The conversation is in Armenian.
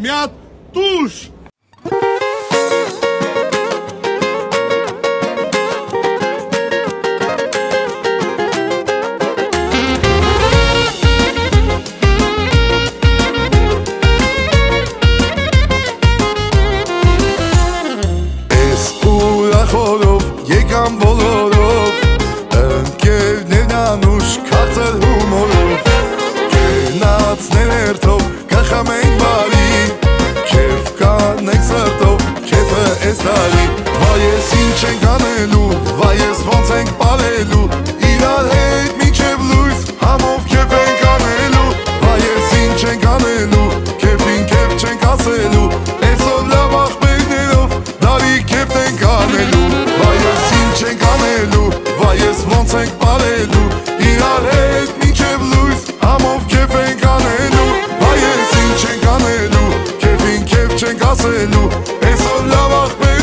մի հատ տուշ։ Եկան բոլորով, ընկերներն անուշ կարծել հումորով, կենացներ երթով, կխամենք բարի, կև կանենք սրտով, կևը ես դարի, վայ ես ինչ ենք անելու, վայ ես ոնց ենք պարելու, իրար հետ մինչև լույս, համով կև ենք անելու, վայ ես ինչ ենք անելու, կևին կև չենք ասելու, այսօր լավ աղբերներով, դարի կև ենք անելու, չենք անելու, վայ ես ոնց ենք պարելու, իրար հետ մինչև լույս, համով կև ենք անելու, վայ ես ինչ ենք անելու, կևին կև չենք ասելու, այսօր լավ աղբեր